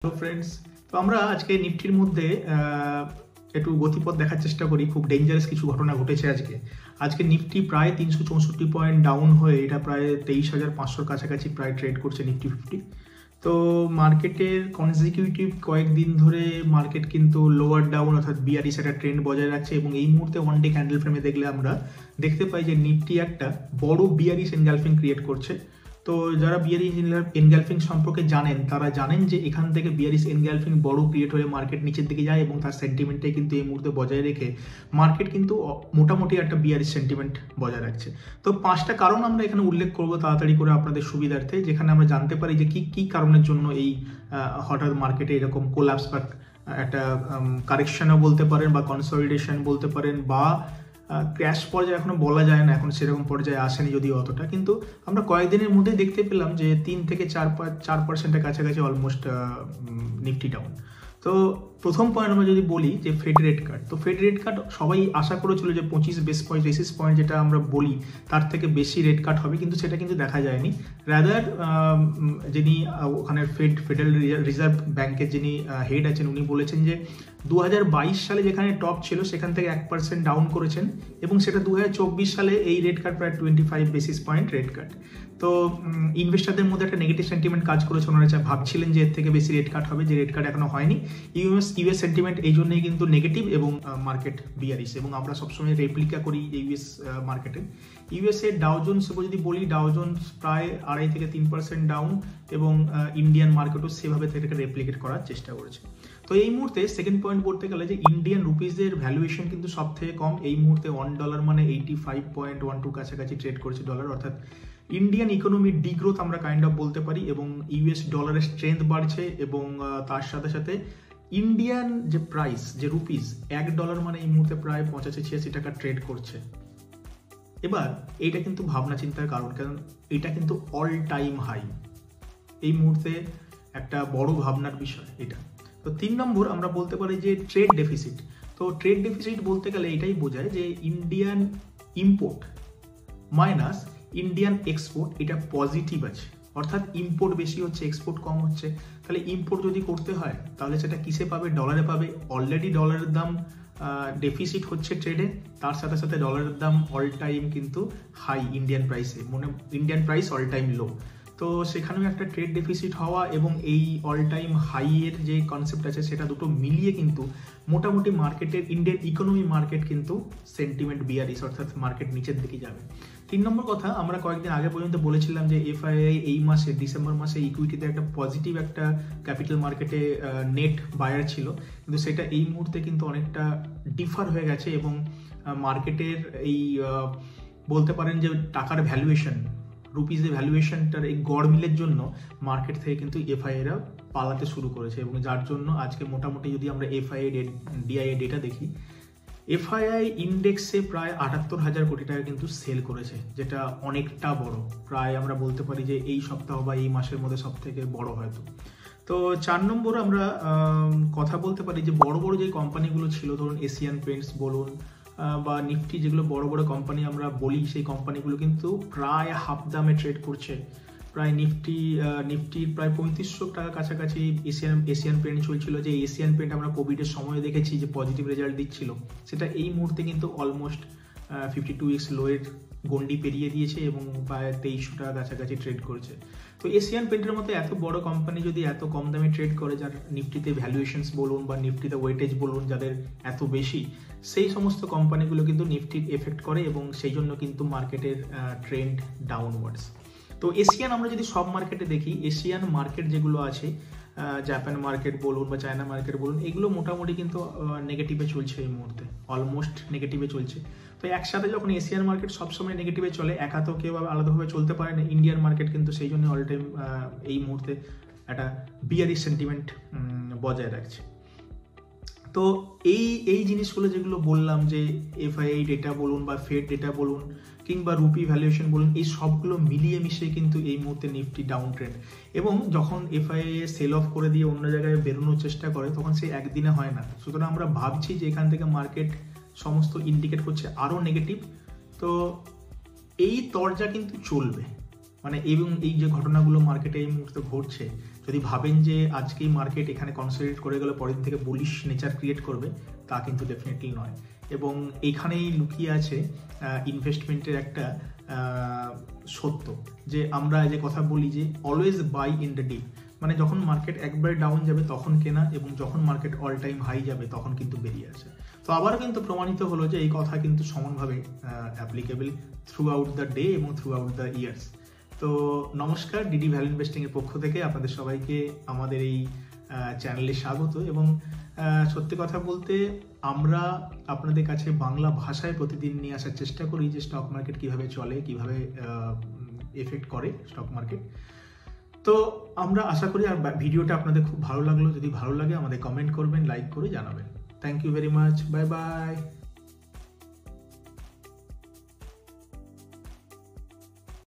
Hello friends, তো আমরা আজকে নিফটির মধ্যে একটু গতিপথ দেখার চেষ্টা করি। খুব ডেঞ্জারাস কিছু ঘটনা ঘটেছে আজকে নিফটি প্রায় 364 পয়েন্ট ডাউন হয়ে এটা প্রায় 23,500 কাছাকাছি প্রায় ট্রেড করছে নিফটি 50। তো মার্কেটের কনজিকিউটিভ কয়েকদিন ধরে মার্কেট কিন্তু লোয়ার ডাউন অর্থাৎ বিয়ারিশ একটা ট্রেন্ড বজায় রাখছে এবং এই মুহূর্তে ওয়ান ডে ক্যান্ডেল ফ্রেমে দেখলে আমরা দেখতে পাই যে নিফটি একটা বড় বিয়ারিশ এনগালফিং ক্রিয়েট করছে। তো যারা বিয়ারিশ এনগালফিং সম্পর্কে জানেন তারা জানেন যে এখান থেকে বিয়ারিশ এনগালফিং বড় ক্রিয়েট হয়ে মার্কেট নিচের দিকে যায় এবং তার সেন্টিমেন্টটাই কিন্তু এই মুহূর্তে বজায় রেখে মার্কেট কিন্তু মোটামুটি একটা বিয়ারিশ সেন্টিমেন্ট বজায় রাখছে। তো 5টা কারণ আমরা এখানে উল্লেখ করবো তাড়াতাড়ি করে আপনাদের সুবিধার্থে, যেখানে আমরা জানতে পারি যে কি কারণের জন্য এই হঠাৎ মার্কেটে এরকম কোলাপস বা একটা কারেকশনও বলতে পারেন বা কনসলিডেশন বলতে পারেন বা ক্র্যাশ পর্যায়ে এখনো বলা যায় না, এখন সেরকম পর্যায়ে আসেনি যদিও অতটা, কিন্তু আমরা কয়েকদিনের মধ্যে দেখতে পেলাম যে 3 থেকে 4% কাছাকাছি অলমোস্ট নিফটি ডাউন। তো প্রথম পয়েন্ট আমরা যদি বলি যে ফেড রেট কাট, তো ফেড রেট কাট সবাই আশা করেছিল যে 25 বেসিস পয়েন্ট যেটা আমরা বলি তার থেকে বেশি রেট কাট হবে, কিন্তু সেটা কিন্তু দেখা যায়নি। রাদার যিনি ওখানে ফেডারেল রিজার্ভ ব্যাংকের যিনি হেড আছেন উনি বলেছেন যে 2022 সালে যেখানে টপ ছিল সেখান থেকে 1% ডাউন করেছেন এবং সেটা 2024 সালে এই রেট কাট প্রায় 25 বেসিস পয়েন্ট রেট কাট। তো ইনভেস্টারদের মধ্যে একটা নেগেটিভ সেন্টিমেন্ট কাজ করেছে, ওনারা ভাবছিলেন যে এর থেকে বেশি রেট কাট হবে, যে রেট কাট এখনো হয়নি। ইউএস সেন্টিমেন্ট এই জন্যই কিন্তু নেগেটিভ এবং মার্কেট বিয়ারিশ, এবং আমরা সবসময় রেপ্লিকা করি ইউএস মার্কেটে। ইউএস এর ডাও জোন্স যদি বলি, ডাও জোন্স প্রায় 2.5 থেকে 3% ডাউন এবং ইন্ডিয়ান মার্কেটও সেভাবে সেটাকে রেপ্লিকেট করার চেষ্টা করেছে। তো এই মুহূর্তে সেকেন্ড পয়েন্ট বলতে গেলে যে ইন্ডিয়ান রুপিজের ভ্যালুয়েশন কিন্তু সব থেকে কম। এই মুহূর্তে $1 মানে 85.12 কাছাকাছি ট্রেড করছে ডলার, অর্থাৎ ইন্ডিয়ান ইকোনমির ডিগ্রোথ আমরা কাইন্ড অফ বলতে পারি এবং ইউএস ডলারের স্ট্রেংথ বাড়ছে এবং তার সাথে সাথে ইন্ডিয়ান যে প্রাইস যে রুপিস $1 মানে এই মুহূর্তে প্রায় 85-86 টাকা ট্রেড করছে। এবার এইটা কিন্তু ভাবনা চিন্তার কারণ, কারণ এটা কিন্তু অল টাইম হাই, এই মুহূর্তে একটা বড় ভাবনার বিষয় এটা। তো 3 নম্বর আমরা বলতে পারি যে ট্রেড ডেফিসিট। তো ট্রেড ডেফিসিট বলতে গেলে এটাই বোঝায় যে Indian import minus Indian export এটা পজিটিভ আছে, অর্থাৎ ইম্পোর্ট বেশি হচ্ছে এক্সপোর্ট কম হচ্ছে। তাহলে ইম্পোর্ট যদি করতে হয় তাহলে সেটা কিসে পাবে? ডলারে পাবে। অলরেডি ডলারের দাম ডেফিসিট হচ্ছে ট্রেডে, তার সাথে সাথে ডলারের দাম অল টাইম কিন্তু হাই ইন্ডিয়ান প্রাইসে, ইন্ডিয়ান প্রাইস অল টাইম লো। তো সেখানেও একটা ট্রেড ডেফিসিট হওয়া এবং এই অল টাইম হাইয়ের যে কনসেপ্ট আছে সেটা দুটো মিলিয়ে কিন্তু মোটামুটি মার্কেটের ইন্ডিয়ান ইকোনমি মার্কেট কিন্তু সেন্টিমেন্ট বিয়ারিশ, অর্থাৎ মার্কেট নিচের দিকে যাবে। 3 নম্বর কথা, আমরা কয়েকদিন আগে পর্যন্ত বলেছিলাম যে এফআইআই এই মাসে ডিসেম্বর মাসে ইকুইটিতে একটা পজিটিভ একটা ক্যাপিটাল মার্কেটে নেট বায়ার ছিল, কিন্তু সেটা এই মুহূর্তে কিন্তু অনেকটা ডিফার হয়ে গেছে এবং মার্কেটের এই বলতে পারেন যে টাকার ভ্যালুয়েশন, রুপিজের ভ্যালুয়েশনটার এই গড়মিলের জন্য মার্কেট থেকে কিন্তু এফআইআইরা পালাতে শুরু করেছে এবং যার জন্য আজকে মোটামুটি যদি আমরা ডিআইএ ডেটা দেখি, এফআইআই ইন্ডেক্সে প্রায় 78,000 কোটি টাকা কিন্তু সেল করেছে, যেটা অনেকটা বড়, প্রায় আমরা বলতে পারি যে এই সপ্তাহ বা এই মাসের মধ্যে সব থেকে বড় হয়তো। তো 4 নম্বর আমরা কথা বলতে পারি যে বড় বড় যে কোম্পানিগুলো ছিল, ধরুন এশিয়ান পেন্টস বলুন বা নিফটি, যেগুলো বড় বড় কোম্পানি আমরা বলি, সেই কোম্পানিগুলো কিন্তু প্রায় হাফ দামে ট্রেড করছে। প্রায় নিফটির প্রায় 3500 টাকা কাছাকাছি এশিয়ান পেন্ট চলছিল, যে এশিয়ান পেন্ট আমরা কোভিডের সময় দেখেছি যে পজিটিভ রেজাল্ট দিচ্ছিল, সেটা এই মুহূর্তে কিন্তু অলমোস্ট 52 উইকস লোয়ের গন্ডি পেরিয়ে দিয়েছে এবং প্রায় 2300 টাকা কাছাকাছি ট্রেড করছে। তো এশিয়ান পেন্টের মতো এত বড় কোম্পানি যদি এত কম দামে ট্রেড করে, যার নিফটিতে ভ্যালুয়েশনস বলুন বা নিফটিতে ওয়েটেজ বলুন যাদের এত বেশি, সেই সমস্ত কোম্পানিগুলো কিন্তু নিফটির এফেক্ট করে এবং সেই জন্য কিন্তু মার্কেটের ট্রেন্ড ডাউনওয়ার্ডস। তো এশিয়ান আমরা যদি সব মার্কেটে দেখি, এশিয়ান মার্কেট যেগুলো আছে, জাপান মার্কেট বলুন বা চায়না মার্কেট বলুন, এগুলো মোটামুটি কিন্তু নেগেটিভে চলছে এই মুহূর্তে, অলমোস্ট নেগেটিভে চলছে। তো একসাথে যখন এশিয়ান মার্কেট সবসময় নেগেটিভে চলে, একা তো কেউ আলাদাভাবে চলতে পারে না, ইন্ডিয়ান মার্কেট কিন্তু সেই জন্য অল টাইম এই মুহূর্তে একটা বিয়ারিশ সেন্টিমেন্ট বজায় রাখছে। তো এই জিনিসগুলো যেগুলো বললাম, যে এফআইআই ডেটা বলুন বা ফেড ডেটা বলুন কিংবা রুপি ভ্যালুয়েশন বলুন, এই সবগুলো মিলিয়ে মিশিয়ে কিন্তু এই মুহূর্তে নিফটি ডাউন ট্রেন্ড। এবং যখন এফআইআই সেল অফ করে দিয়ে অন্য জায়গায় বেরোনোর চেষ্টা করে তখন সে একদিনে হয় না, সুতরাং আমরা ভাবছি যে এখান থেকে মার্কেট সমস্ত ইন্ডিকেট করছে আরও নেগেটিভ। তো এই তরজা কিন্তু চলবে, মানে এবং এই যে ঘটনাগুলো মার্কেটে এই মুহূর্তে ঘটছে, যদি ভাবেন যে আজকেই মার্কেট এখানে কনসলিডেট করে গেলে পরের থেকে বুলিশ নেচার ক্রিয়েট করবে, তা কিন্তু ডেফিনেটলি নয়। এবং এইখানেই লুকিয়ে আছে ইনভেস্টমেন্টের একটা সত্য, যে আমরা যে কথা বলি যে always buy in the dip, মানে যখন মার্কেট একবার ডাউন যাবে তখন কেনা, এবং যখন মার্কেট অল টাইম হাই যাবে তখন কিন্তু বেরিয়ে আসে। তো আবারও কিন্তু প্রমাণিত হলো যে এই কথা কিন্তু সমানভাবে applicable through out the day এবং থ্রু আউট দ্য ইয়ার্স। তো নমস্কার, ডিডি ভ্যালু ইনভেস্টিং এর পক্ষ থেকে আপনাদের সবাইকে আমাদের এই চ্যানেলে স্বাগত। এবং সত্যি কথা বলতে আমরা আপনাদের কাছে বাংলা ভাষায় প্রতিদিন নিয়ে আসার চেষ্টা করি যে স্টক মার্কেট কিভাবে চলে, কিভাবে এফেক্ট করে স্টক মার্কেট। তো আমরা আশা করি আর ভিডিওটা আপনাদের খুব ভালো লাগলো। যদি ভালো লাগে আমাদের কমেন্ট করবেন, লাইক করে জানাবেন। Thank you very much, bye by.